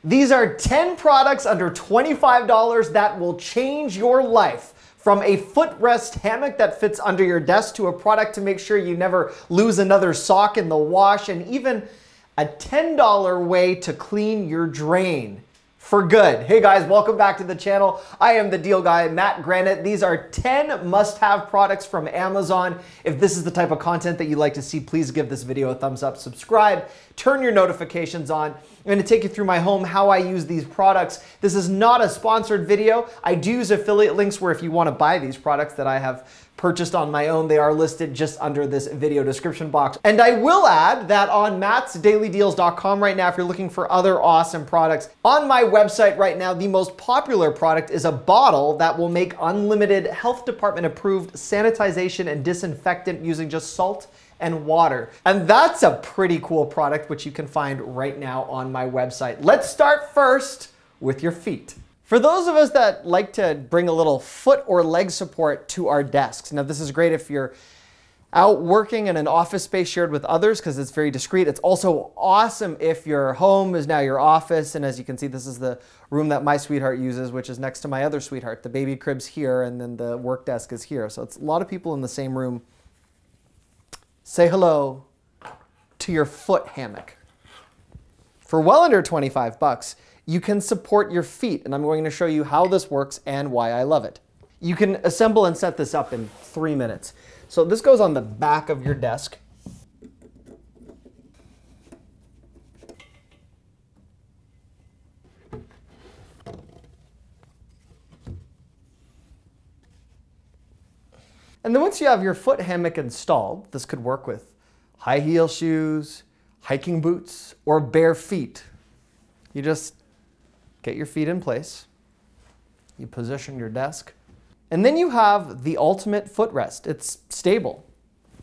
These are 10 products under $25 that will change your life. From a footrest hammock that fits under your desk to a product to make sure you never lose another sock in the wash, and even a $10 way to clean your drain for good. Hey guys, welcome back to the channel. I am the deal guy, Matt Granite. These are 10 must-have products from Amazon. If this is the type of content that you like to see, please give this video a thumbs up, subscribe, turn your notifications on. I'm going to take you through my home, how I use these products. This is not a sponsored video. I do use affiliate links where if you want to buy these products that I have purchased on my own, they are listed just under this video description box. And I will add that on mattsdailydeals.com right now, if you're looking for other awesome products, on my website right now, the most popular product is a bottle that will make unlimited health department approved sanitization and disinfectant using just salt and water. And that's a pretty cool product, which you can find right now on my website. Let's start first with your feet. For those of us that like to bring a little foot or leg support to our desks. Now this is great if you're out working in an office space shared with others because it's very discreet. It's also awesome if your home is now your office. And as you can see, this is the room that my sweetheart uses, which is next to my other sweetheart. The baby crib's here and then the work desk is here. So it's a lot of people in the same room. Say hello to your foot hammock. For well under 25 bucks, you can support your feet, and I'm going to show you how this works and why I love it. You can assemble and set this up in 3 minutes. So this goes on the back of your desk. And then once you have your foot hammock installed, this could work with high heel shoes, hiking boots, or bare feet. You just get your feet in place, you position your desk, and then you have the ultimate footrest. It's stable.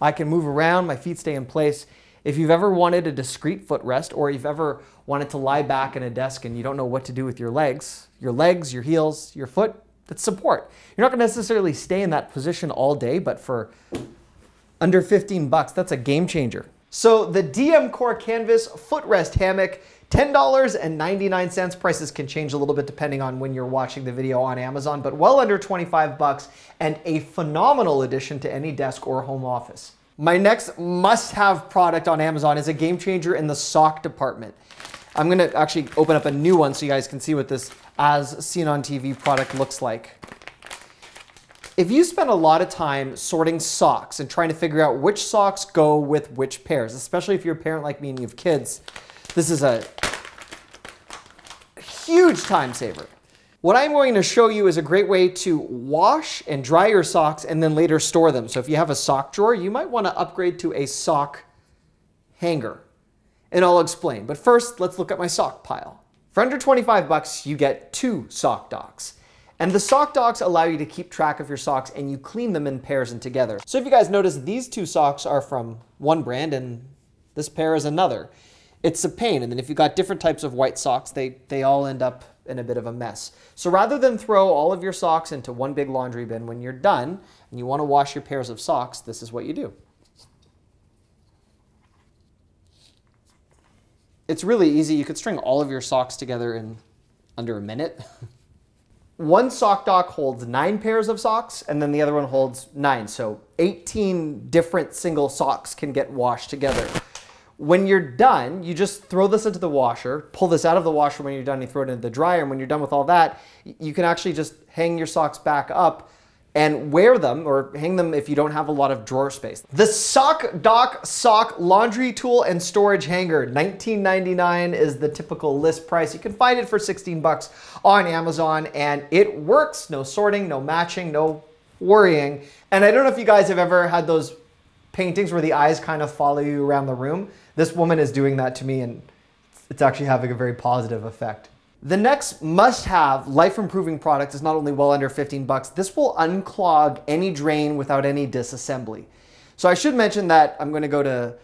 I can move around, my feet stay in place. If you've ever wanted a discreet footrest, or you've ever wanted to lie back in a desk and you don't know what to do with your legs, your heels, your foot, that's support. You're not gonna necessarily stay in that position all day, but for under 15 bucks, that's a game changer. So the DM Core Canvas Footrest Hammock, $10.99. Prices can change a little bit depending on when you're watching the video on Amazon, but well under 25 bucks and a phenomenal addition to any desk or home office. My next must-have product on Amazon is a game changer in the sock department. I'm gonna actually open up a new one so you guys can see what this as seen on TV product looks like. If you spend a lot of time sorting socks and trying to figure out which socks go with which pairs, especially if you're a parent like me and you have kids, this is a huge time saver. What I'm going to show you is a great way to wash and dry your socks and then later store them. So if you have a sock drawer, you might want to upgrade to a sock hanger. And I'll explain. But first, let's look at my sock pile. For under 25 bucks, you get 2 sock docks. And the sock docks allow you to keep track of your socks and you clean them in pairs and together. So if you guys notice, these 2 socks are from one brand and this pair is another. It's a pain. And then if you've got different types of white socks, they all end up in a bit of a mess. So rather than throw all of your socks into one big laundry bin, when you're done and you want to wash your pairs of socks, this is what you do. It's really easy. You could string all of your socks together in under a minute. One sock dock holds 9 pairs of socks, and then the other one holds 9. So 18 different single socks can get washed together. When you're done, you just throw this into the washer, pull this out of the washer when you're done, you throw it into the dryer, and when you're done with all that, you can actually just hang your socks back up and wear them, or hang them if you don't have a lot of drawer space. The Sock Dock Sock Laundry Tool and Storage Hanger, $19.99 is the typical list price. You can find it for 16 bucks on Amazon, and it works. No sorting, no matching, no worrying. And I don't know if you guys have ever had those paintings where the eyes kind of follow you around the room. This woman is doing that to me, and it's actually having a very positive effect. The next must-have life-improving product is not only well under 15 bucks, this will unclog any drain without any disassembly. So I should mention that I'm going to go to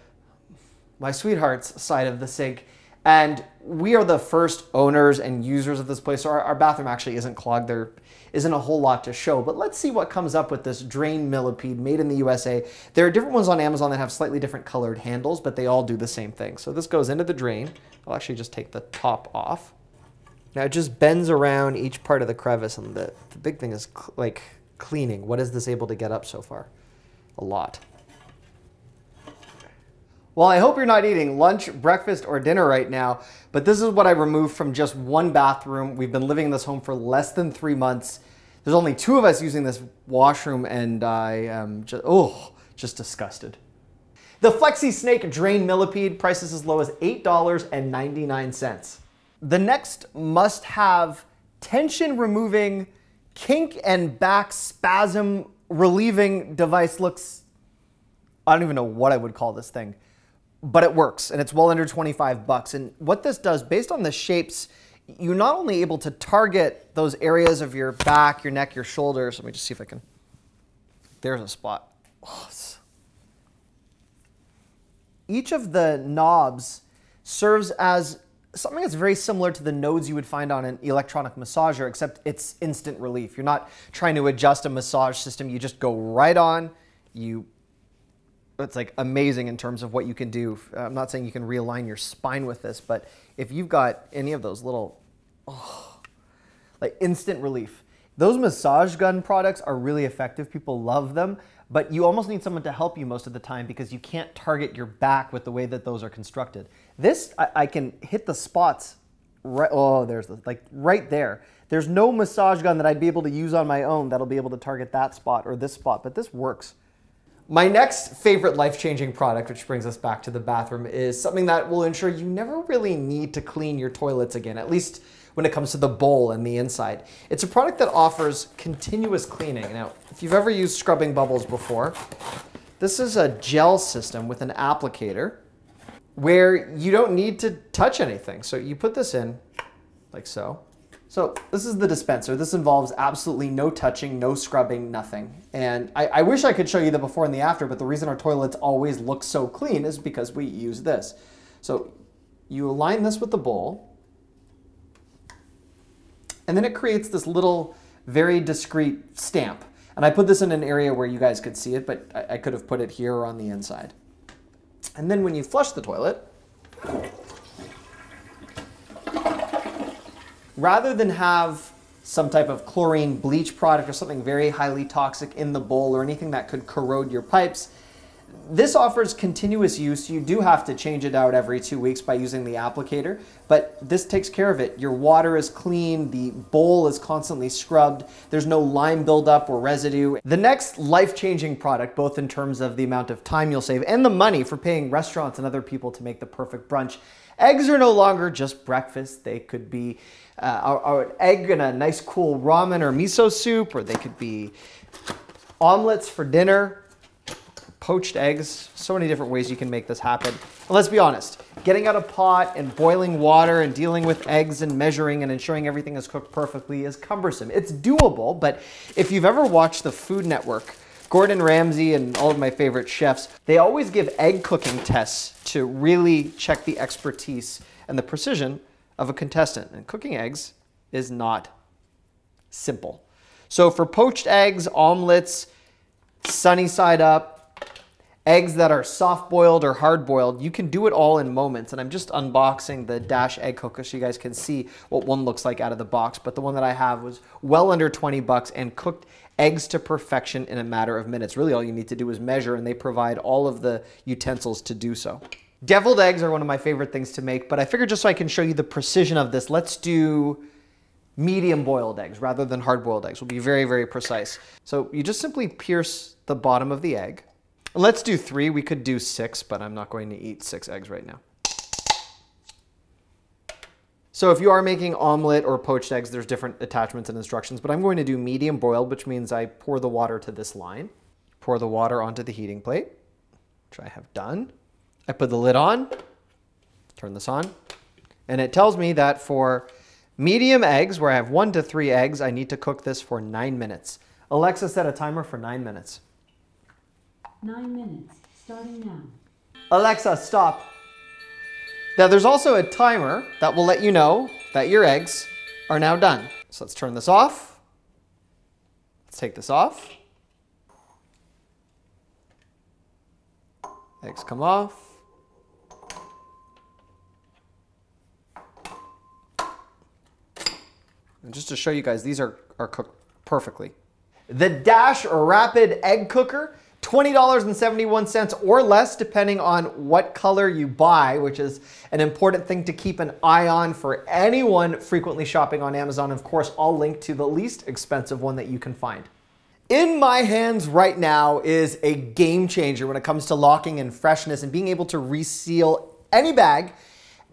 my sweetheart's side of the sink, and we are the first owners and users of this place. So our bathroom actually isn't clogged. There isn't a whole lot to show, but let's see what comes up with this drain Millipede made in the USA. There are different ones on Amazon that have slightly different colored handles, but they all do the same thing. So this goes into the drain. I'll actually just take the top off. Now it just bends around each part of the crevice, and the big thing is like cleaning. What is this able to get up so far? A lot. Well, I hope you're not eating lunch, breakfast, or dinner right now, but this is what I removed from just one bathroom. We've been living in this home for less than 3 months. There's only 2 of us using this washroom, and I am just disgusted. The Flexi Snake Drain Millipede, prices as low as $8.99. The next must-have tension-removing, kink and back spasm relieving device looks, I don't even know what I would call this thing, but it works, and it's well under 25 bucks. And what this does, based on the shapes, you're not only able to target those areas of your back, your neck, your shoulders. Let me just see if I can. There's a spot. Oh, each of the knobs serves as something that's very similar to the nodes you would find on an electronic massager, except it's instant relief. You're not trying to adjust a massage system. You just go right on. It's like amazing in terms of what you can do. I'm not saying you can realign your spine with this, but if you've got any of those little, like instant relief. Those massage gun products are really effective. People love them, but you almost need someone to help you most of the time because you can't target your back with the way that those are constructed. This, I can hit the spots right, there's like right there. There's no massage gun that I'd be able to use on my own that'll be able to target that spot or this spot, but this works. My next favorite life-changing product, which brings us back to the bathroom, is something that will ensure you never really need to clean your toilets again, at least when it comes to the bowl and the inside. It's a product that offers continuous cleaning. Now, if you've ever used scrubbing bubbles before, this is a gel system with an applicator where you don't need to touch anything. So you put this in like so. So this is the dispenser. This involves absolutely no touching, no scrubbing, nothing. And I wish I could show you the before and the after, but the reason our toilets always look so clean is because we use this. So you align this with the bowl, and then it creates this little, very discreet stamp. And I put this in an area where you guys could see it, but I could have put it here or on the inside. And then when you flush the toilet, rather than have some type of chlorine bleach product or something very highly toxic in the bowl or anything that could corrode your pipes, this offers continuous use. You do have to change it out every 2 weeks by using the applicator, but this takes care of it. Your water is clean, the bowl is constantly scrubbed, there's no lime buildup or residue. The next life-changing product, both in terms of the amount of time you'll save and the money for paying restaurants and other people to make the perfect brunch. Eggs are no longer just breakfast. They could be an egg in a nice cool ramen or miso soup, or they could be omelets for dinner, poached eggs. So many different ways you can make this happen. And let's be honest, getting out a pot and boiling water and dealing with eggs and measuring and ensuring everything is cooked perfectly is cumbersome. It's doable, but if you've ever watched the Food Network, Gordon Ramsay and all of my favorite chefs, they always give egg cooking tests to really check the expertise and the precision of a contestant. And cooking eggs is not simple. So for poached eggs, omelets, sunny side up, eggs that are soft-boiled or hard-boiled, you can do it all in moments. And I'm just unboxing the Dash egg cooker so you guys can see what one looks like out of the box. But the one that I have was well under 20 bucks and cooked eggs to perfection in a matter of minutes. Really all you need to do is measure, and they provide all of the utensils to do so. Deviled eggs are one of my favorite things to make, but I figured just so I can show you the precision of this, let's do medium boiled eggs rather than hard boiled eggs. We'll be very, very precise. So you just simply pierce the bottom of the egg. Let's do 3. We could do 6, but I'm not going to eat 6 eggs right now. So if you are making omelet or poached eggs, there's different attachments and instructions, but I'm going to do medium boiled, which means I pour the water to this line, pour the water onto the heating plate, which I have done. I put the lid on, turn this on, and it tells me that for medium eggs, where I have 1 to 3 eggs, I need to cook this for 9 minutes. Alexa, set a timer for 9 minutes. 9 minutes, starting now. Alexa, stop. Now there's also a timer that will let you know that your eggs are now done. So let's turn this off. Let's take this off. Eggs come off. And just to show you guys, these are cooked perfectly. The Dash Rapid Egg Cooker, $20.71 or less, depending on what color you buy, which is an important thing to keep an eye on for anyone frequently shopping on Amazon. Of course, I'll link to the least expensive one that you can find. In my hands right now is a game changer when it comes to locking in freshness and being able to reseal any bag.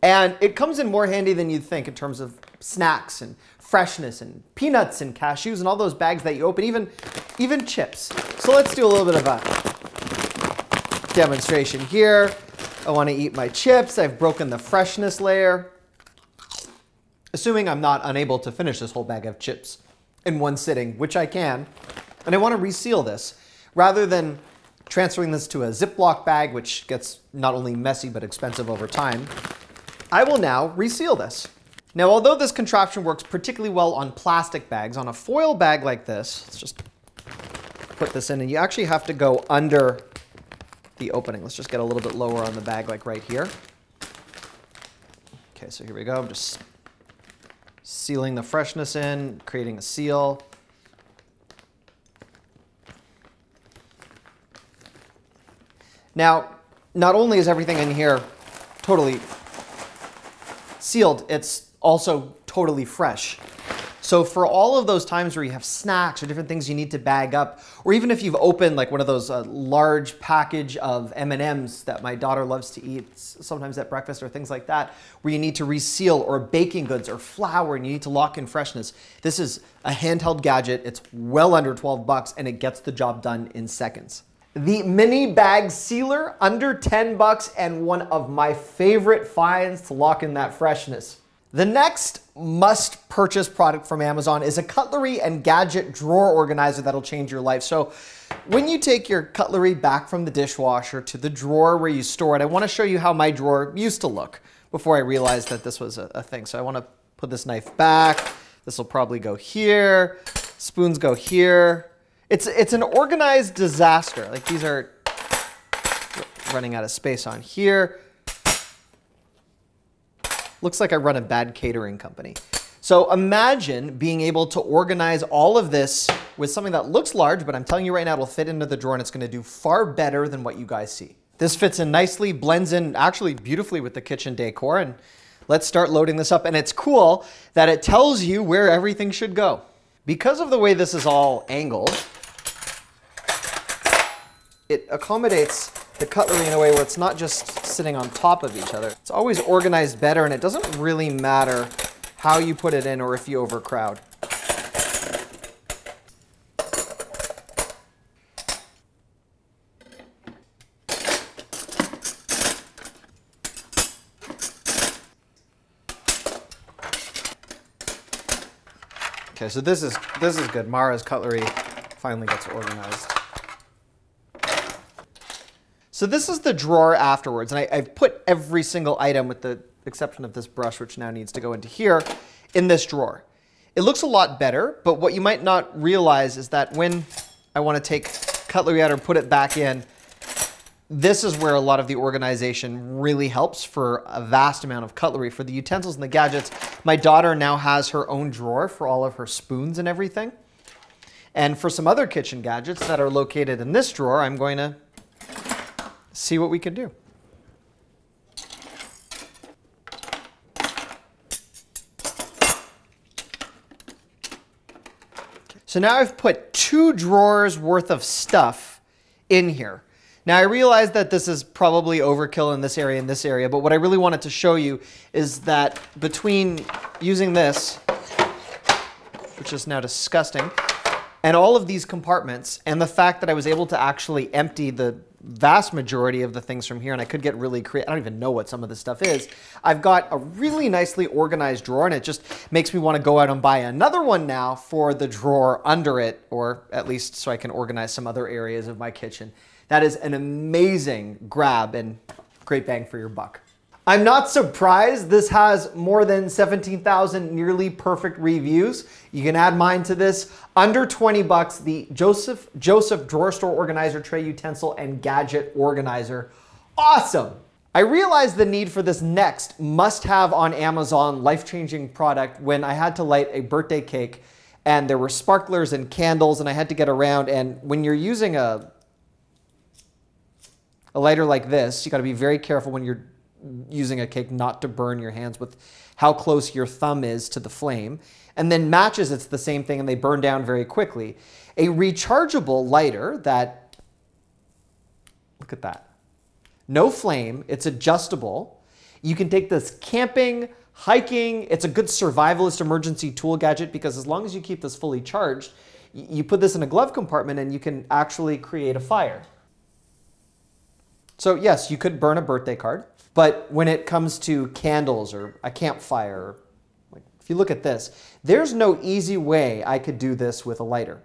And it comes in more handy than you'd think in terms of snacks and freshness and peanuts and cashews and all those bags that you open, even chips. So let's do a little bit of a demonstration here. I want to eat my chips. I've broken the freshness layer. Assuming I'm not unable to finish this whole bag of chips in one sitting, which I can. And I want to reseal this rather than transferring this to a Ziploc bag, which gets not only messy but expensive over time. I will now reseal this. Now, although this contraption works particularly well on plastic bags, on a foil bag like this, let's just put this in, and you actually have to go under the opening. Let's just get a little bit lower on the bag, like right here. Okay, so here we go. I'm just sealing the freshness in, creating a seal. Now, not only is everything in here totally sealed, it's also totally fresh. So for all of those times where you have snacks or different things you need to bag up, or even if you've opened like one of those large package of M&Ms that my daughter loves to eat sometimes at breakfast or things like that, where you need to reseal, or baking goods or flour and you need to lock in freshness, this is a handheld gadget. It's well under 12 bucks and it gets the job done in seconds. The mini bag sealer, under 10 bucks, and one of my favorite finds to lock in that freshness. The next must-purchase product from Amazon is a cutlery and gadget drawer organizer that'll change your life. So when you take your cutlery back from the dishwasher to the drawer where you store it, I want to show you how my drawer used to look before I realized that this was a thing. So I want to put this knife back. This will probably go here. Spoons go here. It's an organized disaster. Like, these are running out of space on here. Looks like I run a bad catering company. So imagine being able to organize all of this with something that looks large, but I'm telling you right now, it'll fit into the drawer and it's going to do far better than what you guys see. This fits in nicely, blends in actually beautifully with the kitchen decor, and let's start loading this up. And it's cool that it tells you where everything should go. Because of the way this is all angled, it accommodates the cutlery in a way where it's not just sitting on top of each other. It's always organized better, and it doesn't really matter how you put it in or if you overcrowd. Okay, so this is good. Mara's cutlery finally gets organized. So this is the drawer afterwards, and I've put every single item, with the exception of this brush, which now needs to go into here, in this drawer. It looks a lot better, but what you might not realize is that when I want to take cutlery out or put it back in, this is where a lot of the organization really helps for a vast amount of cutlery. For the utensils and the gadgets, my daughter now has her own drawer for all of her spoons and everything. And for some other kitchen gadgets that are located in this drawer, I'm going to see what we can do. So now I've put 2 drawers worth of stuff in here. Now I realize that this is probably overkill in this area and this area, but what I really wanted to show you is that between using this, which is now disgusting, and all of these compartments, and the fact that I was able to actually empty the vast majority of the things from here, and I could get really creative. I don't even know what some of this stuff is. I've got a really nicely organized drawer, and it just makes me want to go out and buy another one now for the drawer under it, or at least so I can organize some other areas of my kitchen. That is an amazing grab and great bang for your buck. I'm not surprised this has more than 17,000 nearly perfect reviews. You can add mine to this. Under 20 bucks, the Joseph Drawer Store Organizer Tray Utensil and Gadget Organizer. Awesome! I realized the need for this next must-have on Amazon life-changing product when I had to light a birthday cake and there were sparklers and candles and I had to get around. And when you're using a lighter like this, you got to be very careful when you're using a cake not to burn your hands with how close your thumb is to the flame. And then matches, it's the same thing and they burn down very quickly. A rechargeable lighter that, look at that. No flame, it's adjustable. You can take this camping, hiking. It's a good survivalist emergency tool gadget because as long as you keep this fully charged, you put this in a glove compartment and you can actually create a fire. So yes, you could burn a birthday card, but when it comes to candles or a campfire, like if you look at this, there's no easy way I could do this with a lighter.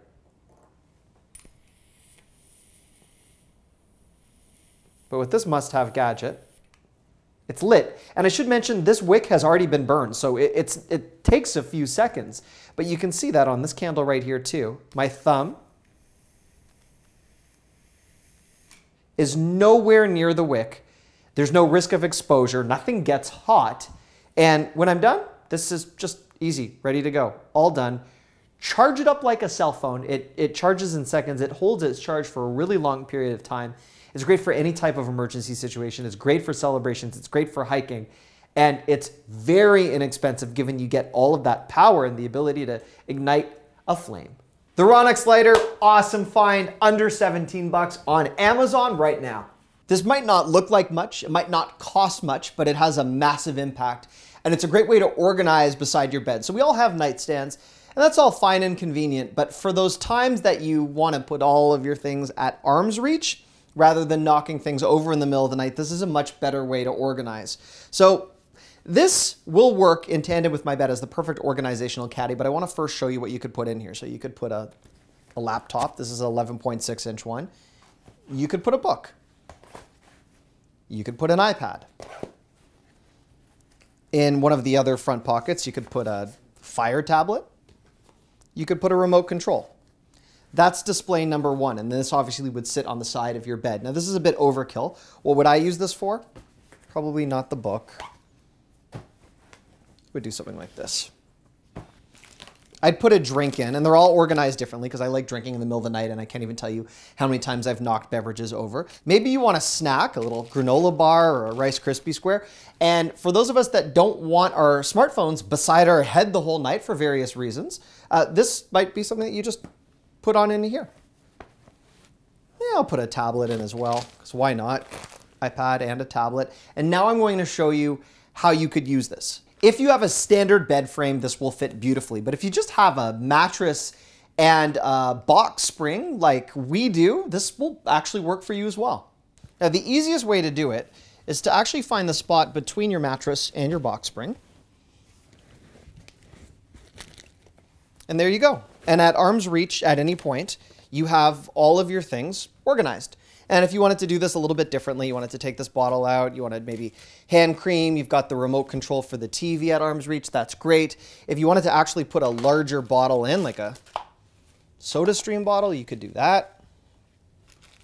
But with this must-have gadget, it's lit. And I should mention this wick has already been burned, so it takes a few seconds. But you can see that on this candle right here too. My thumb is nowhere near the wick. There's no risk of exposure. Nothing gets hot. And when I'm done, this is just easy, ready to go. All done. Charge it up like a cell phone. It charges in seconds. It holds its charge for a really long period of time. It's great for any type of emergency situation. It's great for celebrations. It's great for hiking. And it's very inexpensive given you get all of that power and the ability to ignite a flame. The Ronix lighter, awesome find, under 17 bucks on Amazon right now. This might not look like much, it might not cost much, but it has a massive impact. And it's a great way to organize beside your bed. So we all have nightstands, and that's all fine and convenient. But for those times that you want to put all of your things at arm's reach, rather than knocking things over in the middle of the night, this is a much better way to organize. So this will work in tandem with my bed as the perfect organizational caddy, but I want to first show you what you could put in here. So you could put a laptop. This is an 11.6 inch one. You could put a book. You could put an iPad. In one of the other front pockets, you could put a Fire tablet. You could put a remote control. That's display number one, and this obviously would sit on the side of your bed. Now this is a bit overkill. What would I use this for? Probably not the book. Would do something like this. I'd put a drink in, and they're all organized differently because I like drinking in the middle of the night and I can't even tell you how many times I've knocked beverages over. Maybe you want a snack, a little granola bar or a Rice Krispie square. And for those of us that don't want our smartphones beside our head the whole night for various reasons, this might be something that you just put on into here. Yeah, I'll put a tablet in as well, because why not? iPad and a tablet. And now I'm going to show you how you could use this. If you have a standard bed frame, this will fit beautifully. But if you just have a mattress and a box spring like we do, this will actually work for you as well. Now, the easiest way to do it is to actually find the spot between your mattress and your box spring. And there you go. And at arm's reach at any point, you have all of your things organized. And if you wanted to do this a little bit differently, you wanted to take this bottle out, you wanted maybe hand cream, you've got the remote control for the TV at arm's reach, that's great. If you wanted to actually put a larger bottle in, like a SodaStream bottle, you could do that.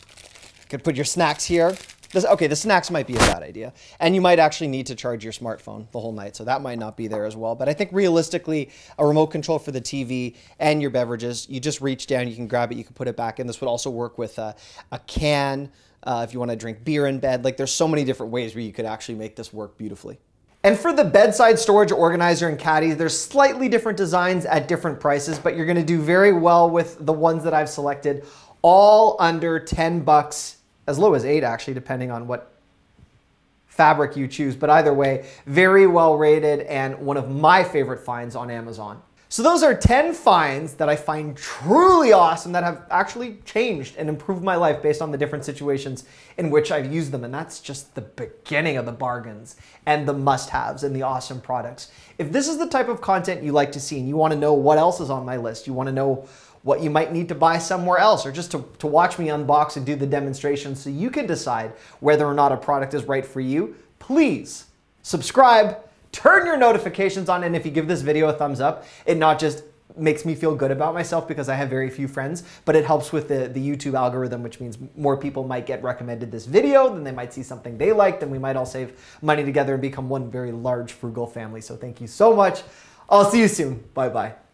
You could put your snacks here. Okay, the snacks might be a bad idea. And you might actually need to charge your smartphone the whole night, so that might not be there as well. But I think realistically, a remote control for the TV and your beverages, you just reach down, you can grab it, you can put it back in. This would also work with a can if you want to drink beer in bed. Like there's so many different ways where you could actually make this work beautifully. And for the bedside storage organizer and caddies, there's slightly different designs at different prices, but you're going to do very well with the ones that I've selected, all under 10 bucks. As low as 8 actually, depending on what fabric you choose. But either way, very well rated and one of my favorite finds on Amazon. So those are 10 finds that I find truly awesome that have actually changed and improved my life based on the different situations in which I've used them. And that's just the beginning of the bargains and the must-haves and the awesome products. If this is the type of content you like to see and you want to know what else is on my list, you want to know what you might need to buy somewhere else, or just to watch me unbox and do the demonstration so you can decide whether or not a product is right for you, please subscribe, turn your notifications on, and if you give this video a thumbs up, it not just makes me feel good about myself because I have very few friends, but it helps with the YouTube algorithm, which means more people might get recommended this video, then they might see something they like, then we might all save money together and become one very large frugal family. So thank you so much. I'll see you soon. Bye-bye.